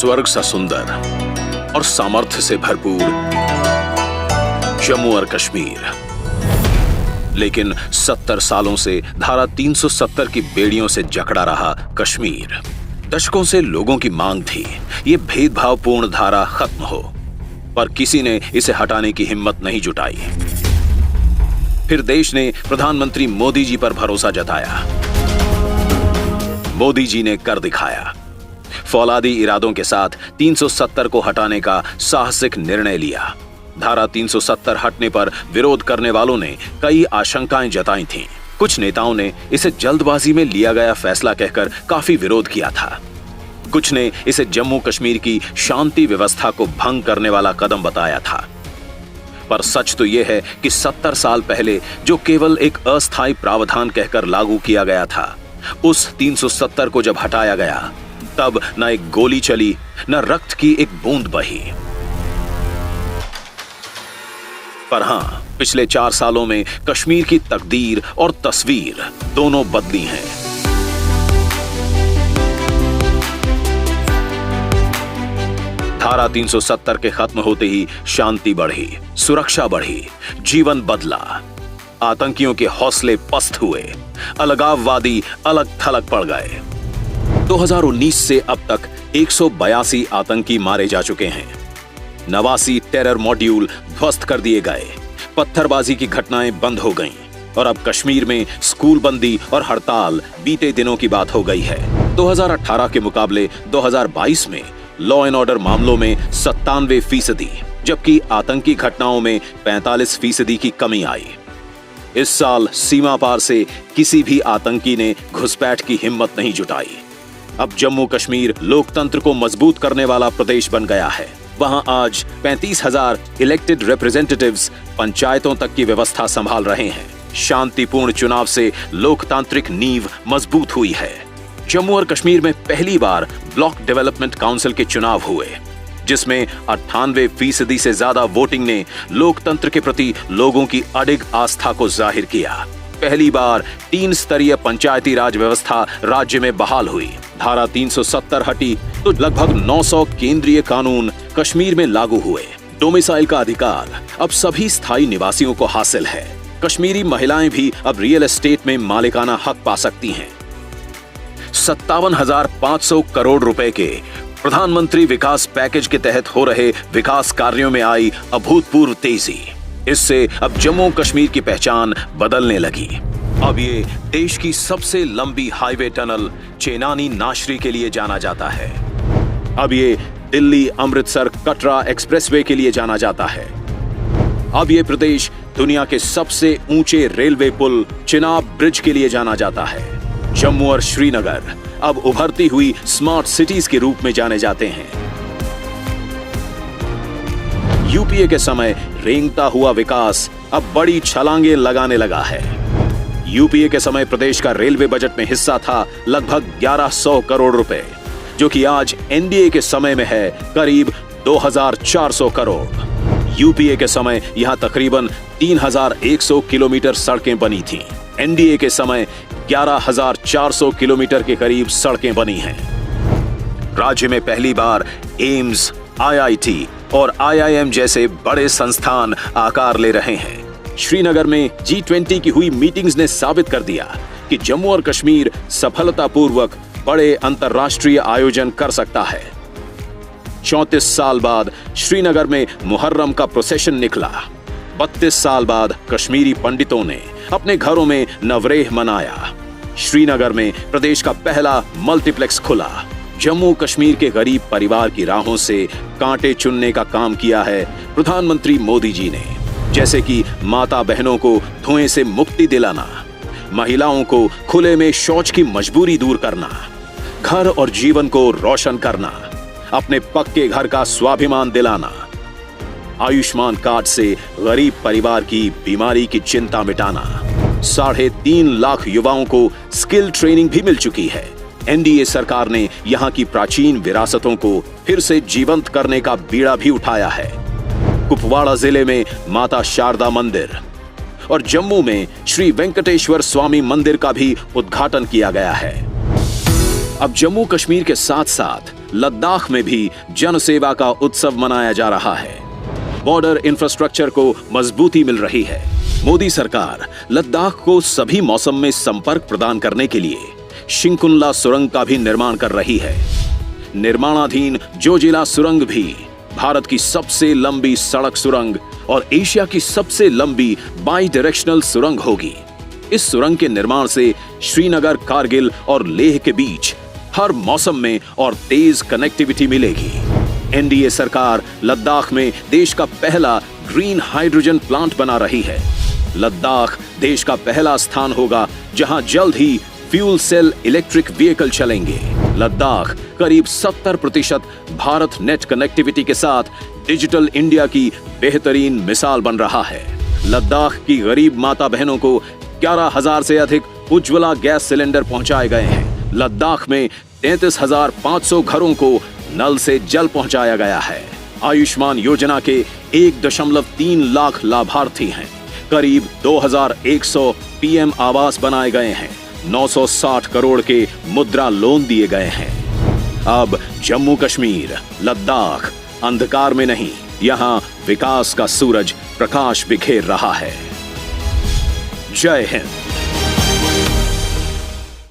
स्वर्ग सा सुंदर और सामर्थ्य से भरपूर जम्मू और कश्मीर, लेकिन 70 सालों से धारा 370 की बेड़ियों से जकड़ा रहा कश्मीर। दशकों से लोगों की मांग थी ये भेदभावपूर्ण धारा खत्म हो, पर किसी ने इसे हटाने की हिम्मत नहीं जुटाई। फिर देश ने प्रधानमंत्री मोदी जी पर भरोसा जताया। मोदी जी ने कर दिखाया। फौलादी इरादों के साथ 370 को हटाने का साहसिक निर्णय लिया। धारा 370 हटने पर विरोध करने वालों ने कई आशंकाएं जताई थीं। कुछ नेताओं ने इसे जल्दबाजी में लिया गया फैसला कहकर काफी विरोध किया था। कुछ ने इसे जम्मू कश्मीर की शांति व्यवस्था को भंग करने वाला कदम बताया था। पर सच तो यह है कि 70 साल पहले जो केवल एक अस्थायी प्रावधान कहकर लागू किया गया था, उस 370 को जब हटाया गया, तब न एक गोली चली, न रक्त की एक बूंद बही। पर हां, पिछले 4 सालों में कश्मीर की तकदीर और तस्वीर दोनों बदली हैं। धारा 370 के खत्म होते ही शांति बढ़ी, सुरक्षा बढ़ी, जीवन बदला। आतंकियों के हौसले पस्त हुए, अलगाववादी अलग थलग पड़ गए। 2019 से अब तक 182 आतंकी मारे जा चुके हैं। 89 टेरर मॉड्यूल ध्वस्त कर दिए गए, पत्थरबाजी की घटनाएं बंद हो गईं और अब कश्मीर में स्कूल बंदी और हड़ताल बीते दिनों की बात हो गई है। 2018 के मुकाबले 2022 में लॉ एंड ऑर्डर मामलों में 97%, जबकि आतंकी घटनाओं में 45% की कमी आई। इस साल सीमा पार से किसी भी आतंकी ने घुसपैठ की हिम्मत नहीं जुटाई। अब जम्मू कश्मीर लोकतंत्र को मजबूत करने वाला प्रदेश बन गया है। वहां आज 35,000 इलेक्टेड रिप्रेजेंटेटिव्स पंचायतों तक की व्यवस्था संभाल रहे हैं। शांतिपूर्ण चुनाव से लोकतांत्रिक नींव मजबूत हुई है। जम्मू और कश्मीर में पहली बार ब्लॉक डेवलपमेंट काउंसिल के चुनाव हुए, जिसमें 98% से ज्यादा वोटिंग ने लोकतंत्र के प्रति लोगों की अडिग आस्था को जाहिर किया। पहली बार 3 स्तरीय पंचायती राज व्यवस्था राज्य में बहाल हुई। धारा 370 हटी तो लगभग 900 केंद्रीय कानून कश्मीर में लागू हुए। डोमिसाइल का अधिकार अब सभी स्थायी निवासियों को हासिल है। कश्मीरी महिलाएं भी अब रियल एस्टेट में मालिकाना हक पा सकती हैं। 57,500 करोड़ रुपए के प्रधानमंत्री विकास पैकेज के तहत हो रहे विकास कार्यों में आई अभूतपूर्व तेजी। इससे अब जम्मू कश्मीर की पहचान बदलने लगी। अब ये देश की सबसे लंबी हाईवे टनल चेनानी नाशरी के लिए जाना जाता है। अब ये दिल्ली अमृतसर कटरा एक्सप्रेसवे के लिए जाना जाता है। अब ये प्रदेश दुनिया के सबसे ऊंचे रेलवे पुल चिनाब ब्रिज के लिए जाना जाता है। जम्मू और श्रीनगर अब उभरती हुई स्मार्ट सिटीज के रूप में जाने जाते हैं। यूपीए के समय रेंगता हुआ विकास अब बड़ी छलांगे लगाने लगा है। यूपीए के समय प्रदेश का रेलवे बजट में हिस्सा था लगभग 1100 करोड़ रुपए, जो कि आज एनडीए के समय में है करीब 2400 करोड़। यूपीए के समय यहां तकरीबन 3100 किलोमीटर सड़कें बनी थीं। एनडीए के समय 11,400 किलोमीटर के करीब सड़कें बनी हैं। राज्य में पहली बार एम्स, आईआईटी और आईआईएम जैसे बड़े संस्थान आकार ले रहे हैं। श्रीनगर में G20 की हुई मीटिंग्स ने साबित कर दिया कि जम्मू और कश्मीर सफलतापूर्वक बड़े अंतर्राष्ट्रीय आयोजन कर सकता है। 34 साल बाद श्रीनगर में मुहर्रम का प्रोसेशन निकला। 32 साल बाद कश्मीरी पंडितों ने अपने घरों में नवरेह मनाया। श्रीनगर में प्रदेश का पहला मल्टीप्लेक्स खुला। जम्मू कश्मीर के गरीब परिवार की राहों से कांटे चुनने का काम किया है प्रधानमंत्री मोदी जी ने, जैसे कि माता बहनों को धुएं से मुक्ति दिलाना, महिलाओं को खुले में शौच की मजबूरी दूर करना, घर और जीवन को रोशन करना, अपने पक्के घर का स्वाभिमान दिलाना, आयुष्मान कार्ड से गरीब परिवार की बीमारी की चिंता मिटाना। 3.5 लाख युवाओं को स्किल ट्रेनिंग भी मिल चुकी है। एनडीए सरकार ने यहां की प्राचीन विरासतों को फिर से जीवंत करने का बीड़ा भी उठाया है। कुपवाड़ा जिले में माता शारदा मंदिर और जम्मू में श्री वेंकटेश्वर स्वामी मंदिर का भी उद्घाटन किया गया है। अब जम्मू कश्मीर के साथ साथ लद्दाख में भी जनसेवा का उत्सव मनाया जा रहा है। बॉर्डर इंफ्रास्ट्रक्चर को मजबूती मिल रही है। मोदी सरकार लद्दाख को सभी मौसम में संपर्क प्रदान करने के लिए शिंकुनला सुरंग का भी निर्माण कर रही है। निर्माणाधीन जोजिला सुरंग भी भारत की सबसे लंबी सड़क सुरंग और एशिया की सबसे लंबी बाई डायरेक्शनल सुरंग होगी। इस सुरंग के निर्माण से श्रीनगर, कारगिल और लेह के बीच हर मौसम में और तेज कनेक्टिविटी मिलेगी। एनडीए सरकार लद्दाख में देश का पहला ग्रीन हाइड्रोजन प्लांट बना रही है। लद्दाख देश का पहला स्थान होगा जहां जल्द ही फ्यूल सेल इलेक्ट्रिक व्हीकल चलेंगे। लद्दाख करीब 70% भारत नेट कनेक्टिविटी के साथ डिजिटल इंडिया की बेहतरीन मिसाल बन रहा है। लद्दाख की गरीब माता बहनों को 11,000 से अधिक उज्ज्वला गैस सिलेंडर पहुंचाए गए हैं। लद्दाख में 33,500 घरों को नल से जल पहुंचाया गया है। आयुष्मान योजना के 1.3 लाख लाभार्थी हैं। करीब 2,100 पीएम आवास बनाए गए हैं। 960 करोड़ के मुद्रा लोन दिए गए हैं। अब जम्मू कश्मीर, लद्दाख अंधकार में नहीं, यहां विकास का सूरज प्रकाश बिखेर रहा है। जय हिंद।